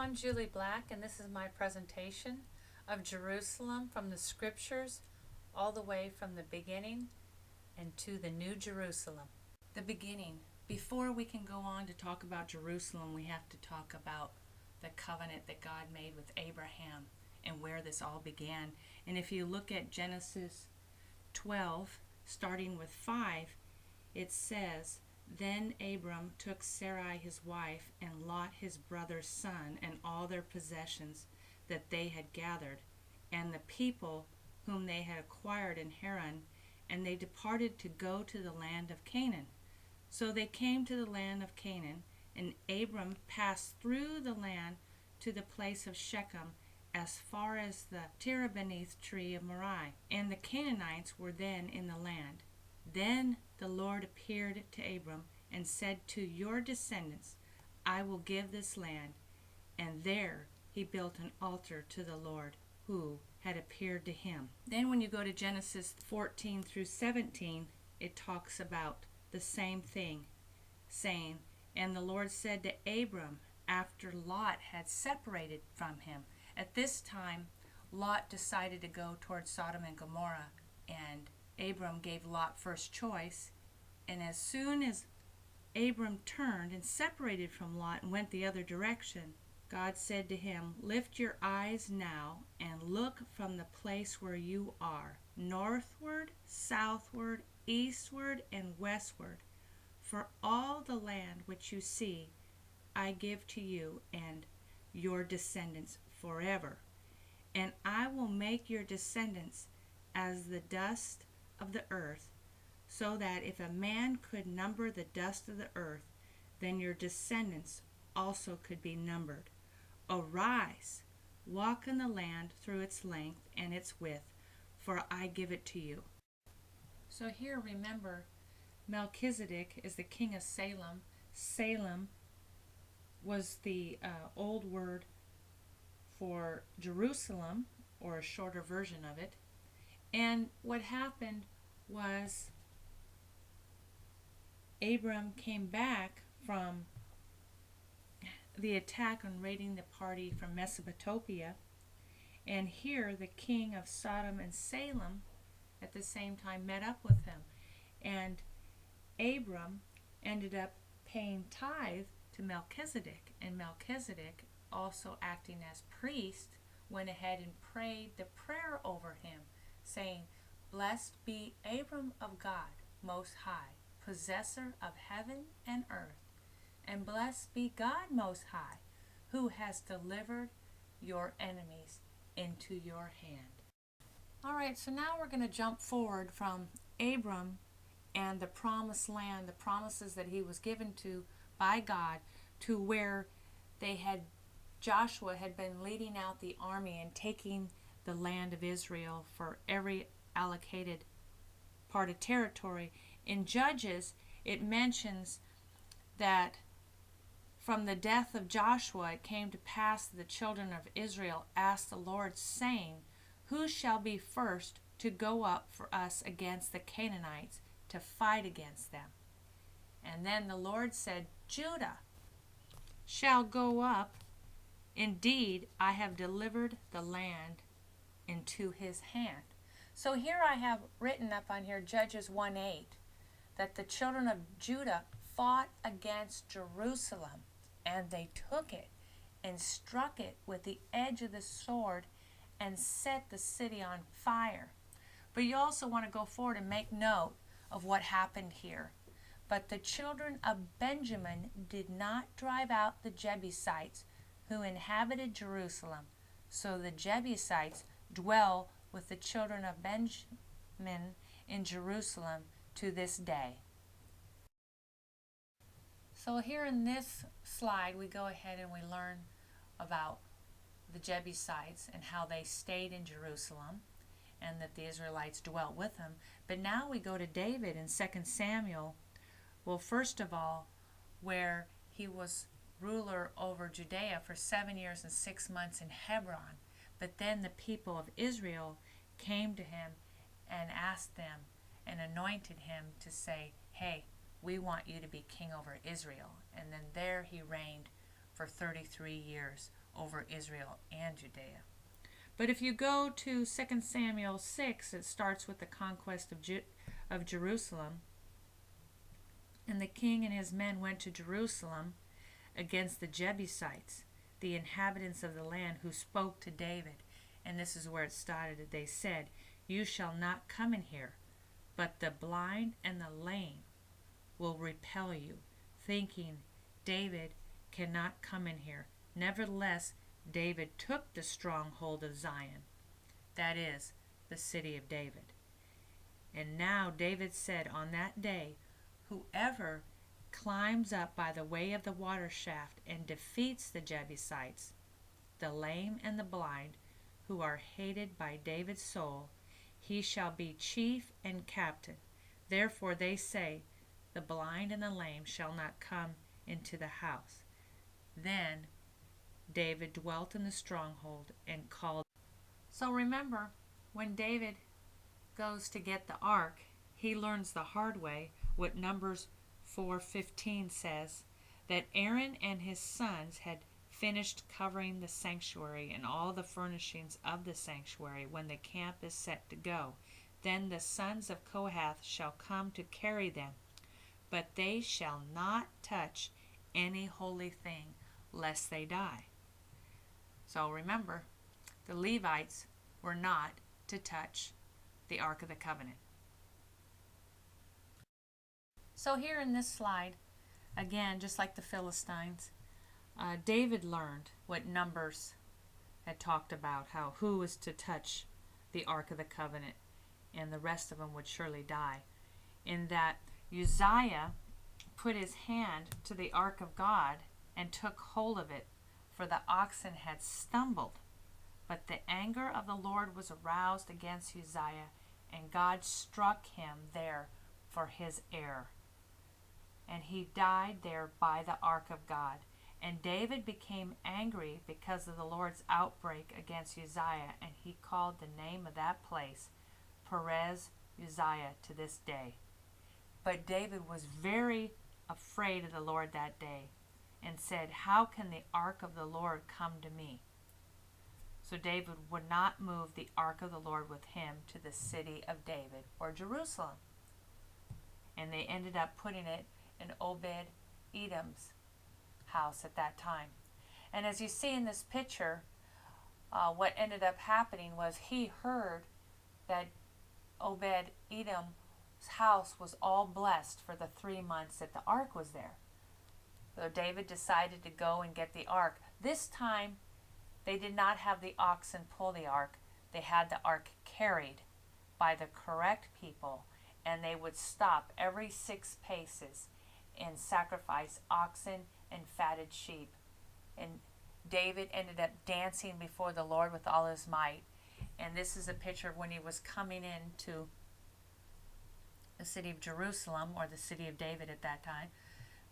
I'm Julie Black, and this is my presentation of Jerusalem from the Scriptures, all the way from the beginning and to the New Jerusalem. The beginning. Before we can go on to talk about Jerusalem, we have to talk about the covenant that God made with Abraham and where this all began. And if you look at Genesis 12, starting with 5, it says, "Then Abram took Sarai his wife, and Lot his brother's son, and all their possessions that they had gathered, and the people whom they had acquired in Haran, and they departed to go to the land of Canaan. So they came to the land of Canaan, and Abram passed through the land to the place of Shechem, as far as the terebinth tree of Moreh, and the Canaanites were then in the land. Then the Lord appeared to Abram and said, to your descendants I will give this land. And there he built an altar to the Lord who had appeared to him." Then when you go to Genesis 14 through 17, it talks about the same thing, saying, "And the Lord said to Abram, after Lot had separated from him." At this time, Lot decided to go towards Sodom and Gomorrah, and Abram gave Lot first choice. And as soon as Abram turned and separated from Lot and went the other direction, God said to him, "Lift your eyes now and look from the place where you are, northward, southward, eastward, and westward. For all the land which you see I give to you and your descendants forever. And I will make your descendants as the dust of the earth, so that if a man could number the dust of the earth, then your descendants also could be numbered. Arise, walk in the land through its length and its width, for I give it to you." So here remember, Melchizedek is the king of Salem. Salem was the old word for Jerusalem, or a shorter version of it. And what happened was Abram came back from the attack on raiding the party from Mesopotamia, and here the king of Sodom and Salem at the same time met up with him, and Abram ended up paying tithe to Melchizedek, and Melchizedek, also acting as priest, went ahead and prayed the prayer over him, saying, "Blessed be Abram of God Most High, possessor of heaven and earth, and blessed be God Most High, who has delivered your enemies into your hand." All right, so now we're going to jump forward from Abram and the promised land, the promises that he was given to by God, to where Joshua had been leading out the army and taking the land of Israel for every allocated part of territory. In Judges, it mentions that from the death of Joshua it came to pass that the children of Israel asked the Lord, saying, "Who shall be first to go up for us against the Canaanites to fight against them?" And then the Lord said, "Judah shall go up. Indeed, I have delivered the land into his hand." So here I have written up on here, Judges 1:8, that the children of Judah fought against Jerusalem, and they took it and struck it with the edge of the sword and set the city on fire. But you also want to go forward and make note of what happened here. "But the children of Benjamin did not drive out the Jebusites who inhabited Jerusalem. So the Jebusites dwell with the children of Benjamin in Jerusalem to this day." So here in this slide, we go ahead and we learn about the Jebusites and how they stayed in Jerusalem and that the Israelites dwelt with them. But now we go to David in 2 Samuel. Well, first of all, where he was ruler over Judea for 7 years and 6 months in Hebron. But then the people of Israel came to him and asked them and anointed him to say, "Hey, we want you to be king over Israel." And then there he reigned for 33 years over Israel and Judea. But if you go to 2 Samuel 6, it starts with the conquest of Jerusalem. And the king and his men went to Jerusalem against the Jebusites, the inhabitants of the land, who spoke to David. And this is where it started. They said, "You shall not come in here, but the blind and the lame will repel you," thinking, "David cannot come in here." Nevertheless, David took the stronghold of Zion, that is, the city of David. And now David said on that day, "Whoever climbs up by the way of the water shaft and defeats the Jebusites, the lame and the blind, who are hated by David's soul, he shall be chief and captain." Therefore they say, "The blind and the lame shall not come into the house." Then David dwelt in the stronghold and called. So remember, when David goes to get the ark, he learns the hard way what Numbers 4:15 says, that Aaron and his sons had finished covering the sanctuary and all the furnishings of the sanctuary when the camp is set to go. Then the sons of Kohath shall come to carry them, but they shall not touch any holy thing, lest they die. So remember, the Levites were not to touch the Ark of the Covenant. So here in this slide, again, just like the Philistines, David learned what Numbers had talked about, how who was to touch the Ark of the Covenant, and the rest of them would surely die. In that Uzziah put his hand to the Ark of God and took hold of it, for the oxen had stumbled. But the anger of the Lord was aroused against Uzziah, and God struck him there for his error. And he died there by the ark of God. And David became angry because of the Lord's outbreak against Uzziah, and he called the name of that place Perez Uzziah to this day. But David was very afraid of the Lord that day, and said, "How can the ark of the Lord come to me?" So David would not move the ark of the Lord with him to the city of David, or Jerusalem. And they ended up putting it in Obed-Edom's house at that time. And as you see in this picture, what ended up happening was he heard that Obed-Edom's house was all blessed for the 3 months that the ark was there. So David decided to go and get the ark. This time, they did not have the oxen pull the ark. They had the ark carried by the correct people, and they would stop every 6 paces and sacrifice oxen and fatted sheep. And David ended up dancing before the Lord with all his might. And this is a picture of when he was coming into the city of Jerusalem, or the city of David at that time,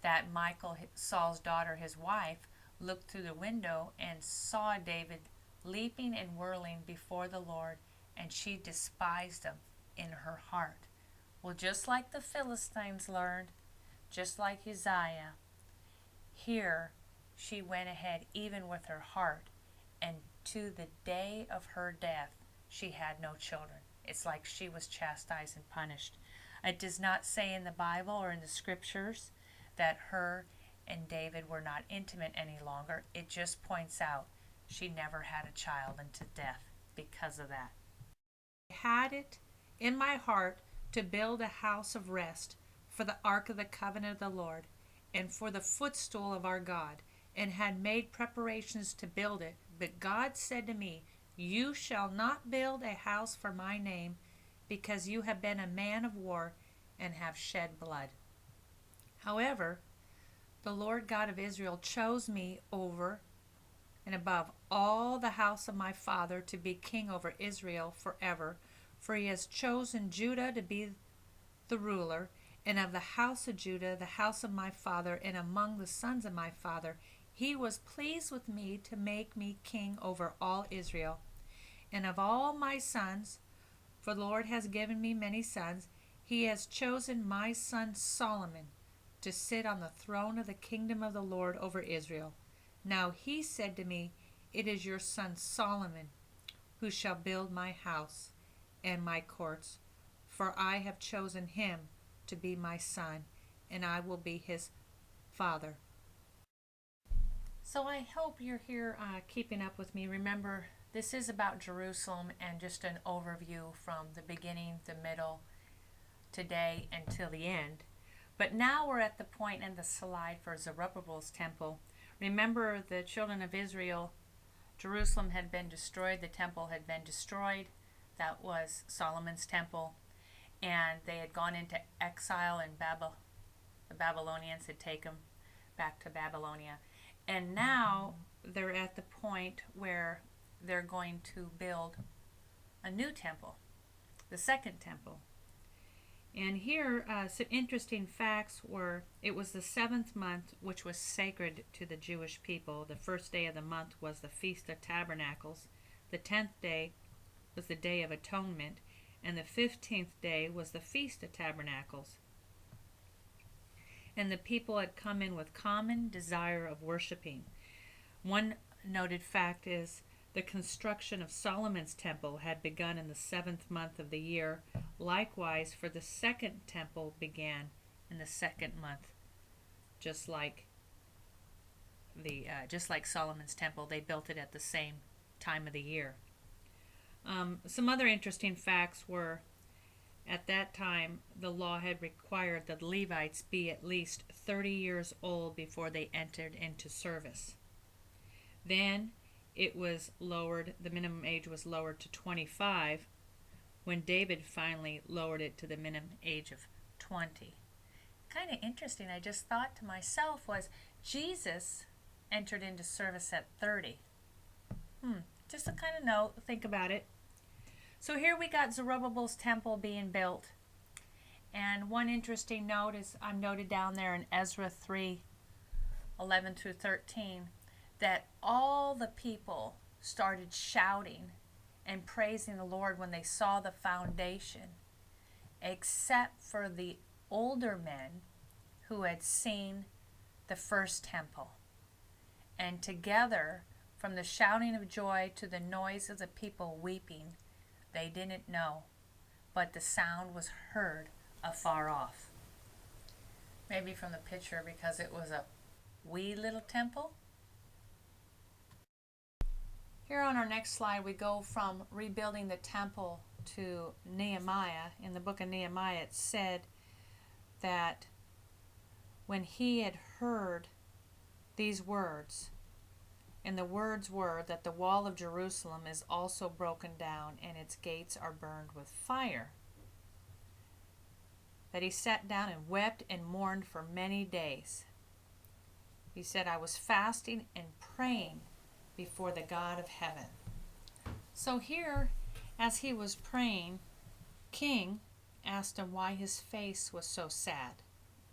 that Michal, Saul's daughter, his wife, looked through the window and saw David leaping and whirling before the Lord, and she despised him in her heart. Well, just like the Philistines learned, just like Uzziah, here she went ahead even with her heart, and to the day of her death she had no children. It's like she was chastised and punished. It does not say in the Bible or in the scriptures that her and David were not intimate any longer. It just points out she never had a child unto death because of that. I had it in my heart to build a house of rest for the ark of the covenant of the Lord, and for the footstool of our God, and had made preparations to build it. But God said to me, "You shall not build a house for my name, because you have been a man of war and have shed blood." However, the Lord God of Israel chose me over and above all the house of my father to be king over Israel forever, for he has chosen Judah to be the ruler, and of the house of Judah, the house of my father, and among the sons of my father, he was pleased with me to make me king over all Israel. And of all my sons, for the Lord has given me many sons, he has chosen my son Solomon to sit on the throne of the kingdom of the Lord over Israel. Now he said to me, It is your son Solomon who shall build my house and my courts, for I have chosen him to be my son, and I will be his father. So I hope you're here keeping up with me. Remember, this is about Jerusalem and just an overview from the beginning, the middle, today, until the end. But now we're at the point in the slide for Zerubbabel's temple. Remember, the children of Israel, Jerusalem had been destroyed, the temple had been destroyed. That was Solomon's temple. And they had gone into exile in the Babylonians had taken them back to Babylonia. And now they're at the point where they're going to build a new temple, the second temple. And here, some interesting facts were, it was the 7th month, which was sacred to the Jewish people. The first day of the month was the Feast of Tabernacles. The 10th day was the Day of Atonement. And the 15th day was the Feast of Tabernacles. And the people had come in with common desire of worshiping. One noted fact is the construction of Solomon's temple had begun in the 7th month of the year. Likewise, for the second temple began in the 2nd month, just like Solomon's temple. They built it at the same time of the year. Some other interesting facts were, at that time, the law had required that Levites be at least 30 years old before they entered into service. Then it was lowered, the minimum age was lowered to 25, when David finally lowered it to the minimum age of 20. Kind of interesting, I just thought to myself, was Jesus entered into service at 30. Just to kind of think about it. So here we got Zerubbabel's temple being built. And one interesting note is, I'm noted down there in Ezra 3:11 through 13, that all the people started shouting and praising the Lord when they saw the foundation, except for the older men who had seen the first temple. And together, from the shouting of joy to the noise of the people weeping, they didn't know, but the sound was heard afar off. Maybe from the picture, because it was a wee little temple. Here on our next slide, we go from rebuilding the temple to Nehemiah. In the book of Nehemiah, it said that when he had heard these words, and the words were that the wall of Jerusalem is also broken down and its gates are burned with fire, that he sat down and wept and mourned for many days. He said, I was fasting and praying before the God of heaven. So here, as he was praying, King asked him why his face was so sad.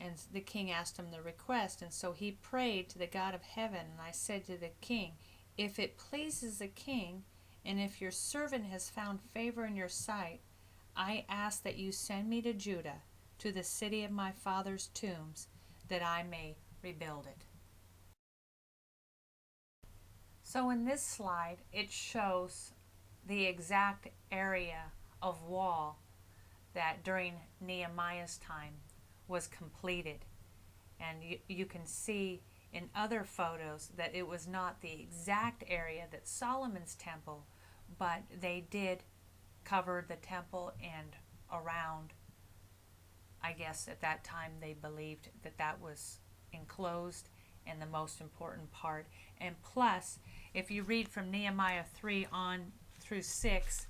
And the king asked him the request, and so he prayed to the God of heaven. And I said to the king, if it pleases the king, and if your servant has found favor in your sight, I ask that you send me to Judah, to the city of my father's tombs, that I may rebuild it. So in this slide, it shows the exact area of wall that during Nehemiah's time was completed. And you can see in other photos that it was not the exact area that Solomon's temple, but they did cover the temple and around. I guess at that time they believed that that was enclosed and the most important part. And plus, if you read from Nehemiah 3 on through 6,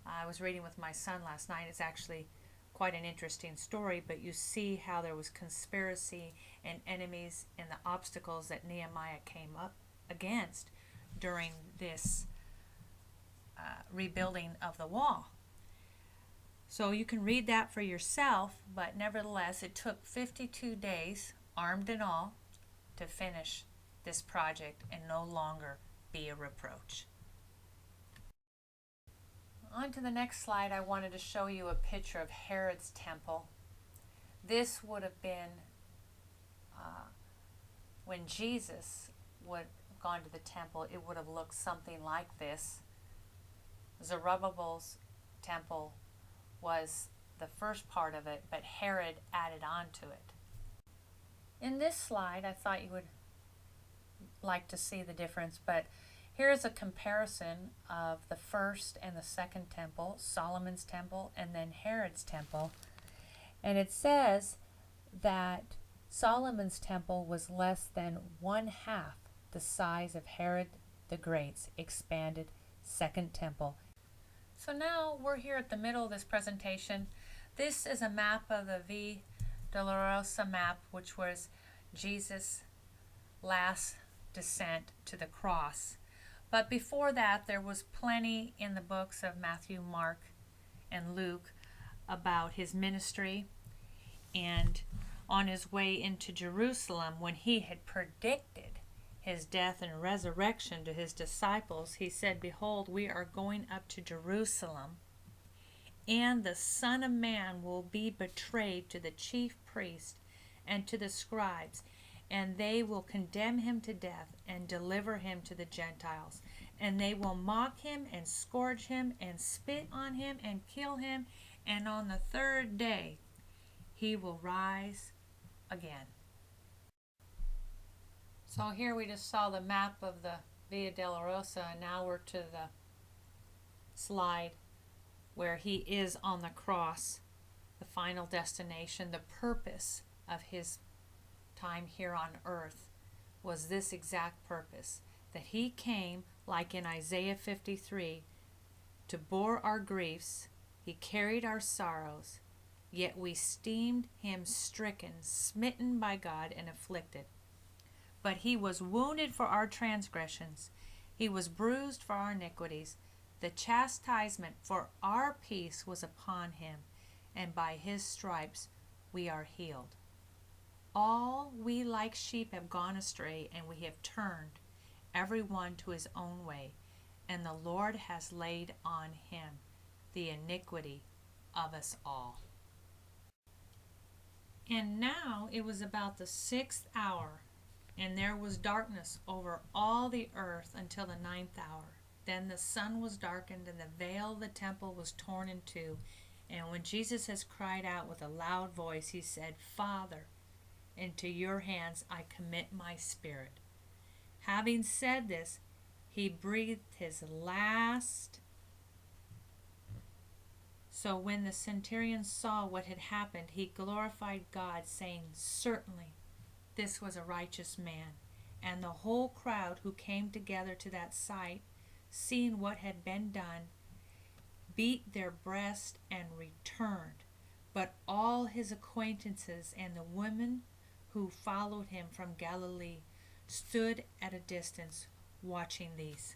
I was reading with my son last night. It's actually quite an interesting story, but you see how there was conspiracy and enemies and the obstacles that Nehemiah came up against during this rebuilding of the wall. So you can read that for yourself, but nevertheless, it took 52 days, armed and all, to finish this project and no longer be a reproach. On to the next slide, I wanted to show you a picture of Herod's temple. This would have been when Jesus would have gone to the temple, it would have looked something like this. Zerubbabel's temple was the first part of it, but Herod added on to it. In this slide, I thought you would like to see the difference, but here's a comparison of the first and the second temple, Solomon's temple, and then Herod's temple. And it says that Solomon's temple was less than 1/2 the size of Herod the Great's expanded second temple. So now we're here at the middle of this presentation. This is a map of the Via Dolorosa map, which was Jesus' last descent to the cross. But before that, there was plenty in the books of Matthew, Mark, and Luke about his ministry, and on his way into Jerusalem, when he had predicted his death and resurrection to his disciples, he said, "Behold, we are going up to Jerusalem, and the Son of Man will be betrayed to the chief priests and to the scribes, and they will condemn him to death and deliver him to the Gentiles. And they will mock him and scourge him and spit on him and kill him, and on the third day he will rise again." So here we just saw the map of the Via Dolorosa, and now we're to the slide where he is on the cross, the final destination. The purpose of his time here on earth was this exact purpose, that he came, like in Isaiah 53, to bore our griefs. He carried our sorrows, yet we esteemed him stricken, smitten by God, and afflicted. But he was wounded for our transgressions, he was bruised for our iniquities. The chastisement for our peace was upon him, and by his stripes we are healed. All we like sheep have gone astray, and we have turned every one to his own way, and the Lord has laid on him the iniquity of us all. And now it was about the 6th hour, and there was darkness over all the earth until the 9th hour. Then the sun was darkened, and the veil of the temple was torn in two. And when Jesus has cried out with a loud voice, he said, "Father, into your hands I commit my spirit." Having said this, he breathed his last. So when the centurion saw what had happened, he glorified God, saying, "Certainly this was a righteous man." And the whole crowd who came together to that sight, seeing what had been done, beat their breast and returned. But all his acquaintances and the women who followed him from Galilee stood at a distance watching these.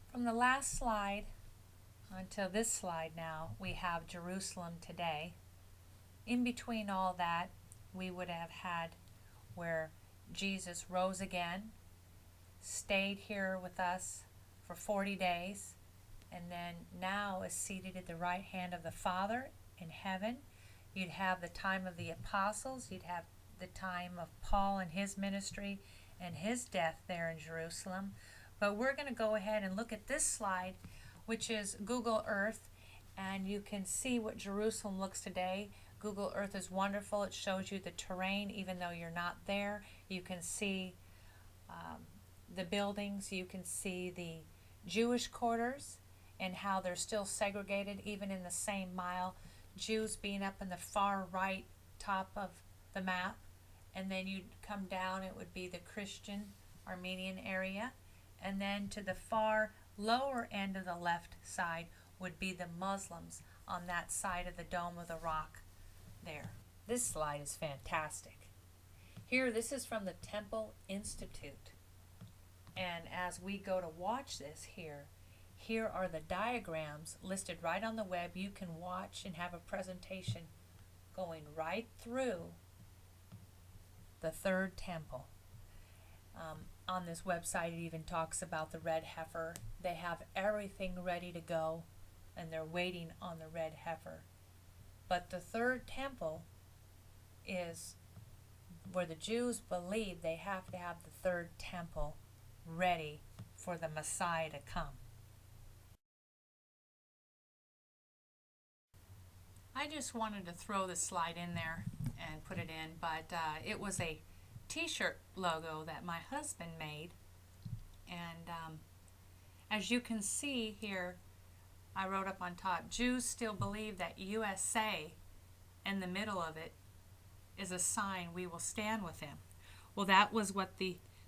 From the last slide until this slide now, we have Jerusalem today. In between all that, we would have had where Jesus rose again, stayed here with us for 40 days, and then now is seated at the right hand of the Father in heaven. You'd have the time of the apostles, you'd have the time of Paul and his ministry and his death there in Jerusalem. But we're going to go ahead and look at this slide, which is Google Earth, and you can see what Jerusalem looks today. Google Earth is wonderful. It shows you the terrain even though you're not there. You can see the buildings, you can see the Jewish quarters and how they're still segregated even in the same mile. Jews being up in the far right top of the map, and then you'd come down, it would be the Christian Armenian area, and then to the far lower end of the left side would be the Muslims on that side of the Dome of the Rock there. This slide is fantastic. Here, this is from the Temple Institute, and as we go to watch this here are the diagrams listed right on the web. You can watch and have a presentation going right through the third temple. On this website, it even talks about the red heifer. They have everything ready to go, and they're waiting on the red heifer. But the third temple is where the Jews believe they have to have the third temple ready for the Messiah to come. I just wanted to throw this slide in there and put it in, but it was a t-shirt logo that my husband made, and as you can see here, I wrote up on top, Jews still believe that USA in the middle of it is a sign we will stand with him. Well, that was what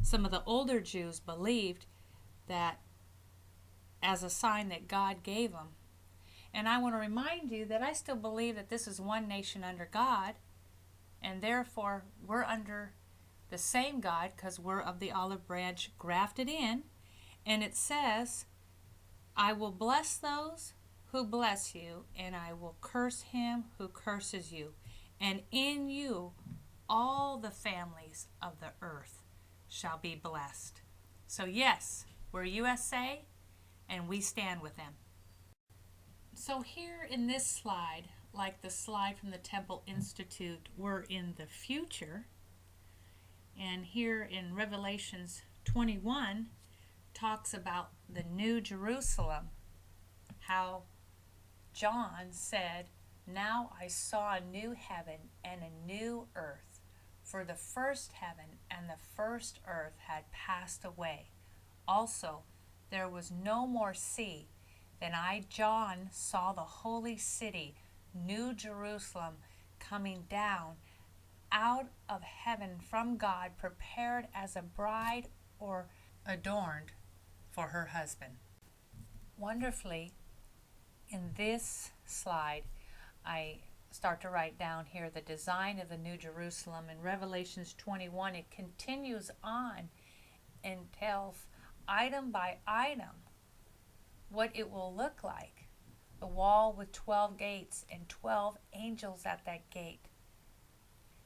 some of the older Jews believed, that as a sign that God gave them. And I want to remind you that I still believe that this is one nation under God, and therefore we're under the same God because we're of the olive branch grafted in. And it says, I will bless those who bless you, and I will curse him who curses you. And in you all the families of the earth shall be blessed. So yes, we're USA, and we stand with them. So here in this slide, like the slide from the Temple Institute, we're in the future. And here in Revelations 21 talks about the New Jerusalem, how John said, now I saw a new heaven and a new earth, for the first heaven and the first earth had passed away. Also, there was no more sea. Then I, John, saw the holy city, New Jerusalem, coming down out of heaven from God, prepared as a bride or adorned for her husband. Wonderfully, in this slide, I start to write down here the design of the New Jerusalem. In Revelations 21, it continues on and tells item by item what it will look like. The wall with 12 gates and 12 angels at that gate.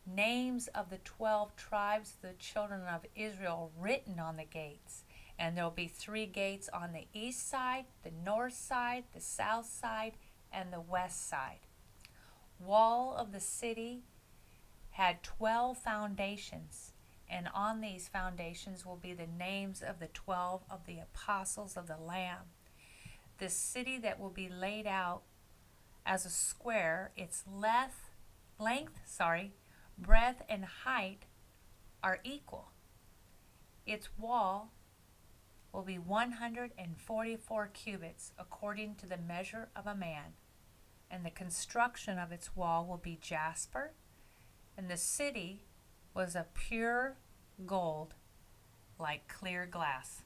Names of the 12 tribes of the children of Israel written on the gates. And there will be 3 gates on the east side, the north side, the south side, and the west side. Wall of the city had 12 foundations, and on these foundations will be the names of the 12 of the apostles of the Lamb. The city that will be laid out as a square, its breadth and height are equal. Its wall will be 144 cubits according to the measure of a man, and the construction of its wall will be jasper, and the city was of pure gold like clear glass.